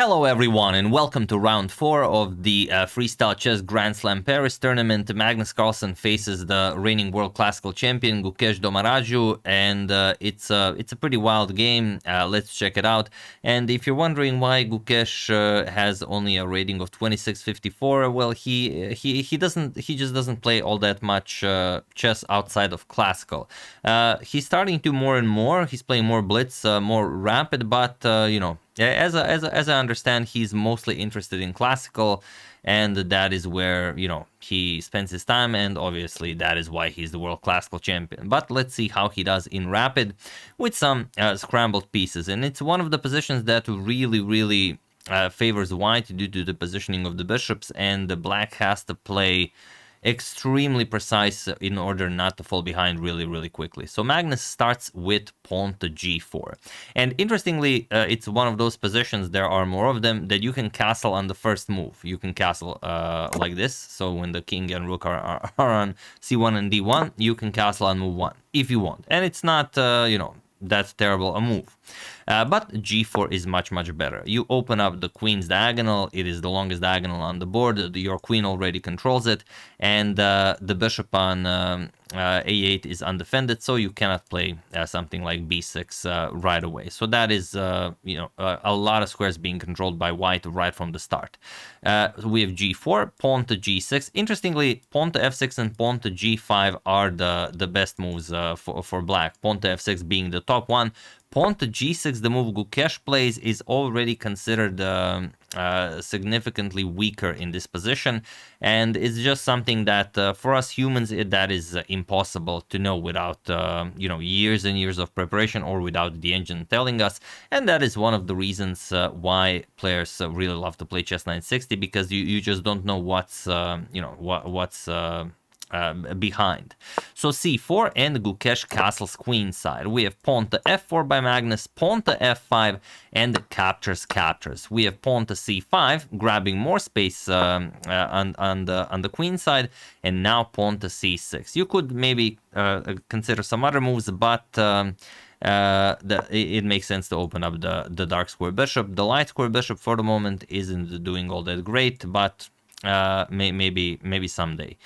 Hello everyone and welcome to round 4 of the Freestyle Chess Grand Slam Paris tournament. Magnus Carlsen faces the reigning world classical champion Gukesh and it's a pretty wild game. Let's check it out. And if you're wondering why Gukesh has only a rating of 2654, well, he just doesn't play all that much chess outside of classical. He's starting to more and more. He's playing more blitz, more rapid, but you know, as I understand, he's mostly interested in classical, and that is where, you know, he spends his time, and obviously that is why he's the world classical champion. But let's see how he does in rapid with some scrambled pieces, and it's one of the positions that really favors white due to the positioning of the bishops, and the black has to play extremely precise in order not to fall behind really quickly. So Magnus starts with pawn to g4, and interestingly, it's one of those positions, there are more of them, that you can castle on the first move. You can castle like this, so when the king and rook are on c1 and d1, you can castle on move 1 if you want, and it's not you know, that's terrible a move. But g4 is much better. You open up the queen's diagonal. It is the longest diagonal on the board. Your queen already controls it, and the bishop on a8 is undefended, so you cannot play something like b6 right away. So that is you know, a lot of squares being controlled by white right from the start. We have g4, pawn to g6. Interestingly, pawn to f6 and pawn to g5 are the best moves for black. Pawn to f6 being the top one. Pawn to g6, the move Gukesh plays, is already considered significantly weaker in this position, and it's just something that for us humans that is impossible to know without you know, years and years of preparation, or without the engine telling us. And that is one of the reasons why players really love to play chess 960, because you just don't know what's you know, what's behind. So c4, and Gukesh castles queen side. We have pawn to f4 by Magnus, pawn to f5, and captures. We have pawn to c5, grabbing more space on the queen side, and now pawn to c6. You could maybe consider some other moves, but it makes sense to open up the dark square bishop. The light square bishop for the moment isn't doing all that great, but maybe someday.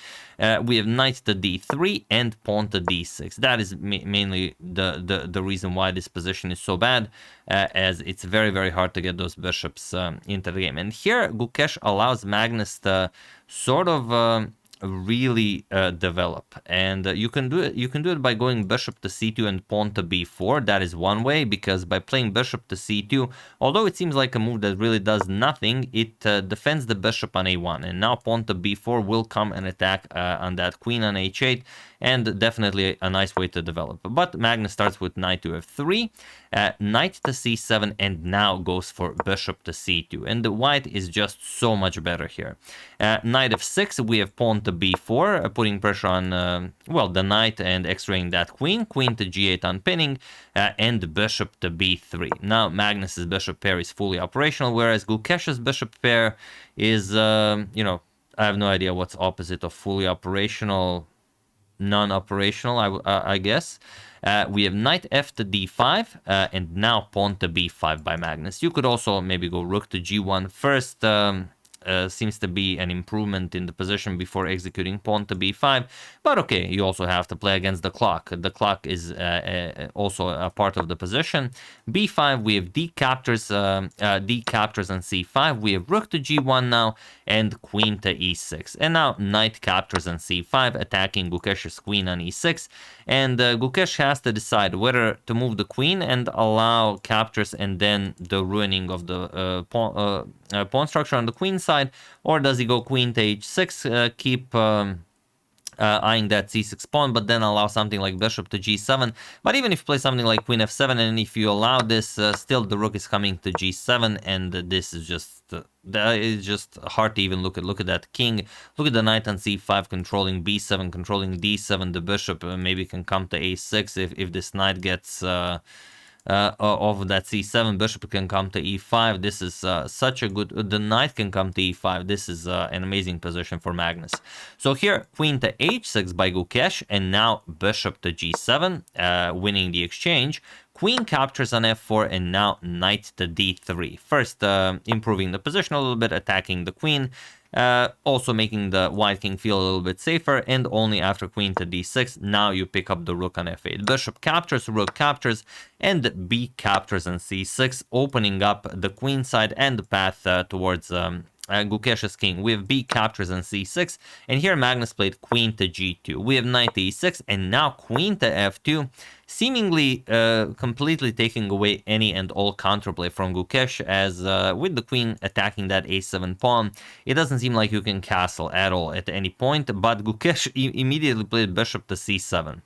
We have knight to d3 and pawn to d6. That is mainly the reason why this position is so bad, as it's very hard to get those bishops into the game. And here Gukesh allows Magnus to sort of really develop, and you can do it by going bishop to c2 and pawn to b4. That is one way, because by playing bishop to c2, although it seems like a move that really does nothing, it defends the bishop on a1, and now pawn to b4 will come and attack on that queen on h8, and definitely a nice way to develop. But Magnus starts with knight to f3, knight to c7, and now goes for bishop to c2, and the white is just so much better here. Knight f6, we have pawn to b4, putting pressure on well, the knight and x-raying that queen. Queen to g8 on pinning, and bishop to b3. Now Magnus's bishop pair is fully operational, whereas Gukesh's bishop pair is you know, I have no idea what's opposite of fully operational. Non-operational, I guess. We have knight f to d5, and now pawn to b5 by Magnus. You could also maybe go rook to g1 first. Seems to be an improvement in the position before executing pawn to b5, but okay, you also have to play against the clock. The clock is also a part of the position. b5, we have d captures on c5. We have rook to g1 now, and queen to e6, and now knight captures on c5, attacking Gukesh's queen on e6, and Gukesh has to decide whether to move the queen and allow captures and then the ruining of the pawn structure on the queen side, or does he go queen to h6, keep eyeing that c6 pawn, but then allow something like bishop to g7. But even if you play something like queen f7, and if you allow this, still the rook is coming to g7, and this is just it's just hard to even look at that king. Look at the knight on c5 controlling b7, controlling d7. The bishop maybe can come to a6 if this knight gets of that c7. Bishop can come to e5. This is such a good... The knight can come to e5. This is an amazing position for Magnus. So here, queen to h6 by Gukesh, and now bishop to g7, winning the exchange. Queen captures on f4, and now knight to d3. First, improving the position a little bit, attacking the queen, also making the white king feel a little bit safer, and only after queen to d6, now you pick up the rook on f8. Bishop captures, rook captures, and b captures on c6, opening up the queen side and the path towards Gukesh's king. We have b captures on c6, and here Magnus played queen to g2. We have knight to e6, and now queen to f2, seemingly completely taking away any and all counterplay from Gukesh, as with the queen attacking that a7 pawn, it doesn't seem like you can castle at all at any point, but Gukesh immediately played bishop to c7.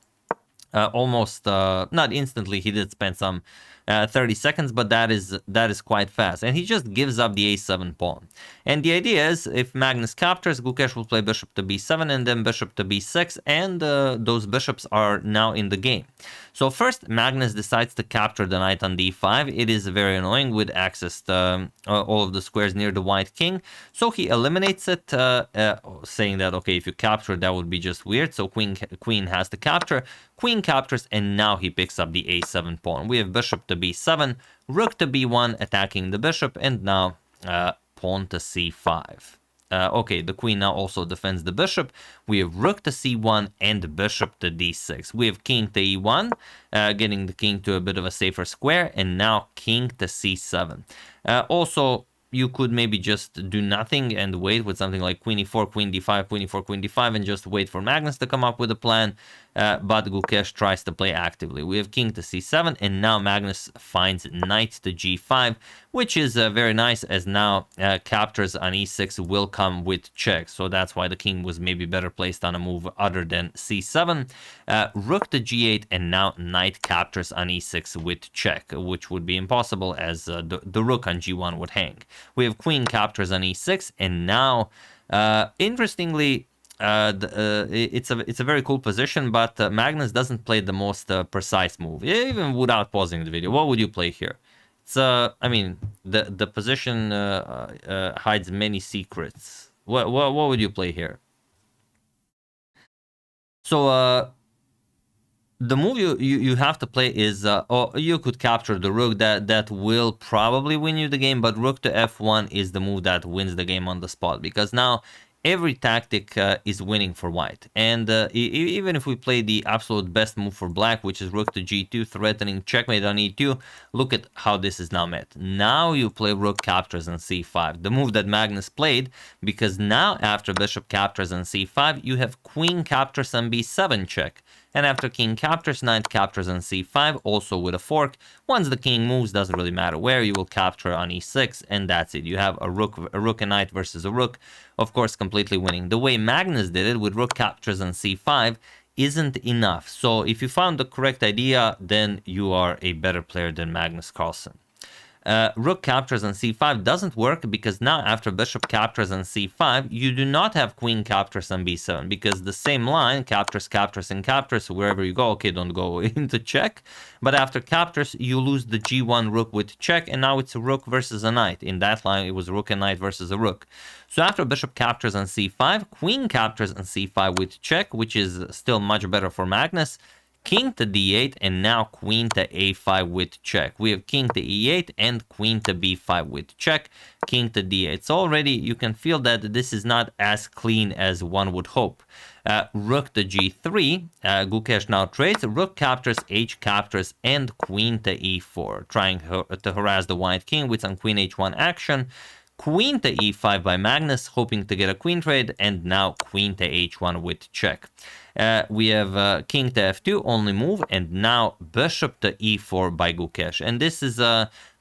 Almost not instantly, he did spend some 30 seconds, but that is quite fast, and he just gives up the a7 pawn. And the idea is, if Magnus captures, Gukesh will play bishop to b7 and then bishop to b6, and those bishops are now in the game. So first, Magnus decides to capture the knight on d5. It is very annoying with access to all of the squares near the white king, so he eliminates it, saying that, okay, if you capture, that would be just weird, so queen has to capture. Queen captures, and now he picks up the a7 pawn. We have bishop to b7, rook to b1, attacking the bishop, and now pawn to c5. Okay, the queen now also defends the bishop. We have rook to c1 and bishop to d6. We have king to e1, getting the king to a bit of a safer square, and now king to c7. Also, you could maybe just do nothing and wait with something like queen e4, queen d5, queen e4, queen d5, and just wait for Magnus to come up with a plan, but Gukesh tries to play actively. We have king to c7, and now Magnus finds knight to g5, which is very nice, as now captures on e6 will come with check, so that's why the king was maybe better placed on a move other than c7. Rook to g8, and now knight captures on e6 with check, which would be impossible, as the rook on g1 would hang. We have queen captures on e6, and now, interestingly, it's a very cool position, but Magnus doesn't play the most precise move, even without pausing the video. What would you play here? It's I mean, the position hides many secrets. What would you play here? So the move you have to play is, or you could capture the rook. That will probably win you the game, but rook to f1 is the move that wins the game on the spot, because now every tactic is winning for white. And even if we play the absolute best move for black, which is rook to g2, threatening checkmate on e2, look at how this is now met. Now you play rook captures on c5, the move that Magnus played, because now after bishop captures on c5, you have queen captures on b7 check. And after king captures, knight captures on c5, also with a fork. Once the king moves, doesn't really matter where, you will capture on e6, and that's it. You have a rook and knight versus a rook, of course, completely winning. The way Magnus did it, with rook captures on c5, isn't enough. So if you found the correct idea, then you are a better player than Magnus Carlsen. Rook captures on c5 doesn't work, because now after bishop captures on c5, you do not have queen captures on b7, because the same line, captures, captures, and captures, wherever you go, okay, don't go into check, but after captures, you lose the g1 rook with check, and now it's a rook versus a knight. In that line, it was rook and knight versus a rook. So after bishop captures on c5, queen captures on c5 with check, which is still much better for Magnus. King to d8, and now queen to a5 with check. We have king to e8 and queen to b5 with check, king to d8. So already you can feel that this is not as clean as one would hope. Rook to g3, Gukesh now trades, rook captures, h captures, and queen to e4, trying to harass the white king with some queen h1 action. Queen to e5 by Magnus, hoping to get a queen trade, and now queen to h1 with check. We have king to f2, only move, and now bishop to e4 by Gukesh. And this is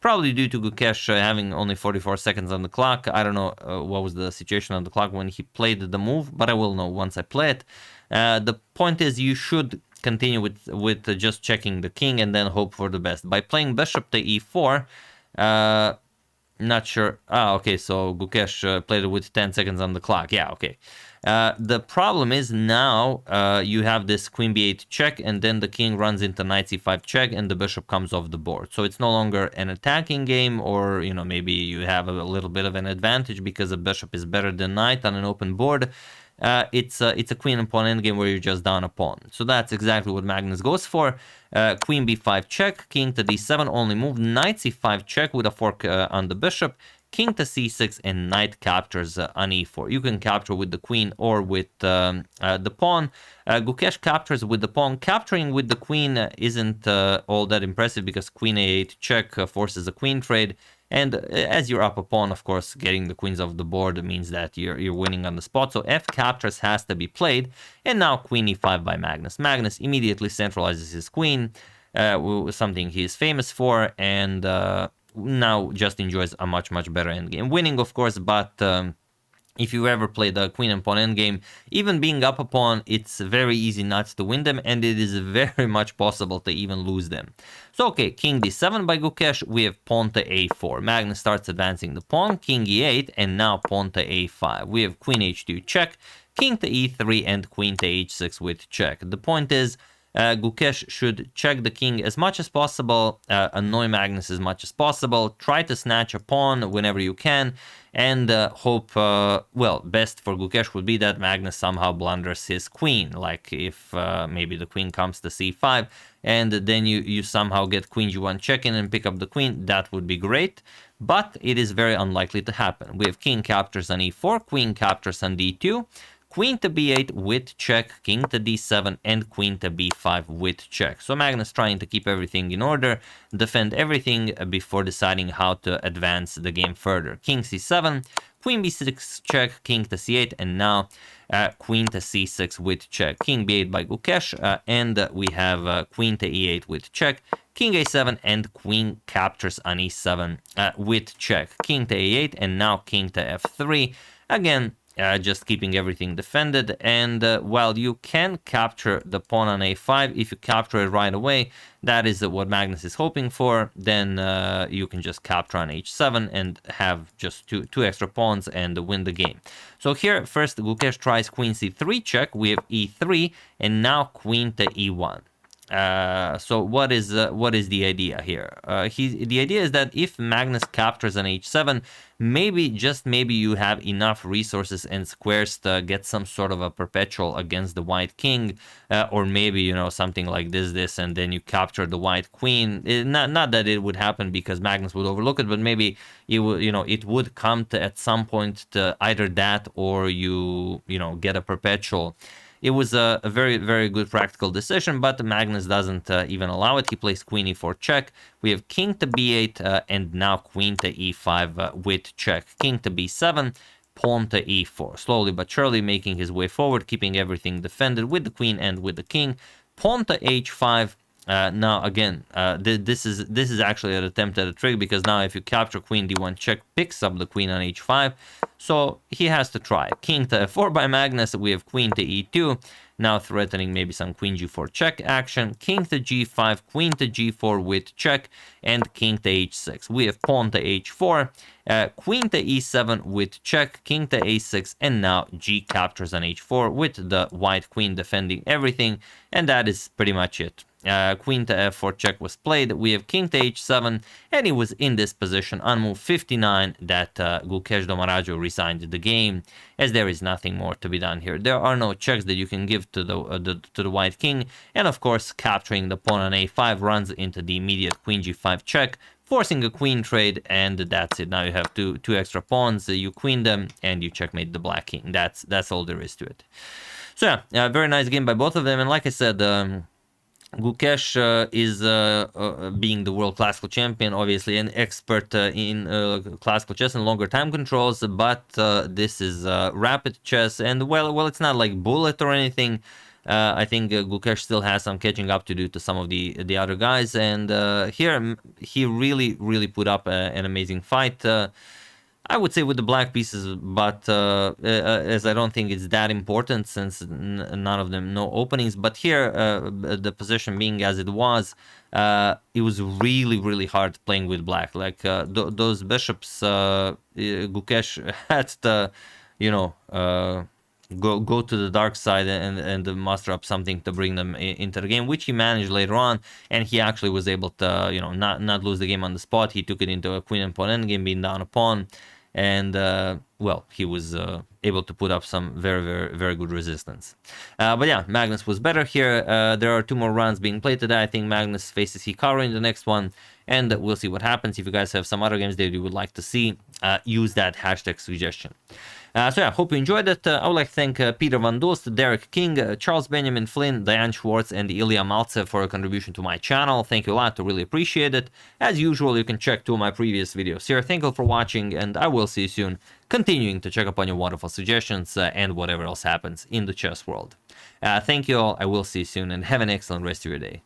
probably due to Gukesh having only 44 seconds on the clock. I don't know what was the situation on the clock when he played the move, but I will know once I play it. The point is, you should continue with just checking the king and then hope for the best. By playing bishop to e4, not sure. Okay, so Gukesh played it with 10 seconds on the clock. Yeah, okay. The problem is now you have this queen b8 check, and then the king runs into knight c5 check, and the bishop comes off the board. So it's no longer an attacking game, or, maybe you have a little bit of an advantage because a bishop is better than knight on an open board. it's a queen and pawn endgame where you're just down a pawn. So that's exactly what Magnus goes for. Queen b5 check, king to d7 only move, knight c5 check with a fork on the bishop, king to c6, and knight captures on e4. You can capture with the queen or with the pawn. Gukesh captures with the pawn. Capturing with the queen isn't all that impressive because queen a8 check forces a queen trade. And as you're up a pawn, of course, getting the queens off the board means that you're winning on the spot. So f captures has to be played. And now queen e5 by Magnus. Magnus immediately centralizes his queen, something he is famous for, and now just enjoys a much better endgame. Winning, of course, but if you ever played the queen and pawn endgame, even being up a pawn, it's very easy not to win them, and it is very much possible to even lose them. So, okay, king d7 by Gukesh, we have pawn to a4. Magnus starts advancing the pawn, king e8, and now pawn to a5. We have queen h2 check, king to e3, and queen to h6 with check. The point is, Gukesh should check the king as much as possible, annoy Magnus as much as possible, try to snatch a pawn whenever you can, and hope, well, best for Gukesh would be that Magnus somehow blunders his queen, like if maybe the queen comes to c5, and then you somehow get queen g1 check in and pick up the queen. That would be great, but it is very unlikely to happen. We have king captures on e4, queen captures on d2, queen to b8 with check, king to d7, and queen to b5 with check. So Magnus trying to keep everything in order, defend everything before deciding how to advance the game further. King c7, queen b6 check, king to c8, and now queen to c6 with check. King b8 by Gukesh, and we have queen to e8 with check, king a7, and queen captures on e7 with check. King to a8, and now king to f3. Again, just keeping everything defended, and while you can capture the pawn on a5, if you capture it right away, that is what Magnus is hoping for, then you can just capture on h7 and have just two extra pawns and win the game. So here, first Gukesh tries queen c3 check, we have e3, and now queen to e1. So what is the idea here? The idea is that if Magnus captures on h7, maybe, just maybe, you have enough resources and squares to get some sort of a perpetual against the white king, or maybe, you know, something like this, and then you capture the white queen. Not that it would happen because Magnus would overlook it, but maybe it would, you know, it would come to at some point to either that or you get a perpetual. It was a very good practical decision, but Magnus doesn't even allow it. He plays queen e4 check. We have king to b8 and now queen to e5 with check. King to b7, pawn to e4. Slowly but surely making his way forward, keeping everything defended with the queen and with the king. Pawn to h5. Now again, this is actually an attempt at a trick, because now if you capture queen d1 check, picks up the queen on h5, so he has to try. King to f4 by Magnus, we have queen to e2, now threatening maybe some queen g4 check action, king to g5, queen to g4 with check, and king to h6. We have pawn to h4, queen to e7 with check, king to a6, and now g captures on h4 with the white queen defending everything, and that is pretty much it. Queen to f4 check was played. We have king to h7, and he was in this position on move 59 that Gukesh Domaraju resigned the game, as there is nothing more to be done here. There are no checks that you can give to the white king, and of course capturing the pawn on a5 runs into the immediate queen g5 check, forcing a queen trade, and that's it. Now you have two extra pawns, you queen them, and you checkmate the black king. That's all there is to it. So yeah, very nice game by both of them, and like I said, Gukesh is being the world classical champion, obviously an expert in classical chess and longer time controls, but this is rapid chess, and well, it's not like bullet or anything. I think Gukesh still has some catching up to do to some of the other guys, and here he really put up an amazing fight. I would say with the black pieces, but as I don't think it's that important since none of them no openings. But here, the position being as it was really hard playing with black. Like those bishops, Gukesh had to, go to the dark side and muster up something to bring them into the game, which he managed later on, and he actually was able to not lose the game on the spot. He took it into a queen and pawn endgame, being down a pawn. and well, he was able to put up some very good resistance. But yeah, Magnus was better here. There are 2 more rounds being played today. I think Magnus faces Hikaru in the next one, and we'll see what happens. If you guys have some other games that you would like to see, use that hashtag suggestion. So yeah, hope you enjoyed it. I would like to thank Peter Van Dost, Derek King, Charles Benjamin Flynn, Diane Schwartz, and Ilya Maltsev for a contribution to my channel. Thank you a lot, I really appreciate it. As usual, you can check 2 of my previous videos here. Thank you for watching, and I will see you soon, continuing to check up on your wonderful suggestions and whatever else happens in the chess world. Thank you all, I will see you soon, and have an excellent rest of your day.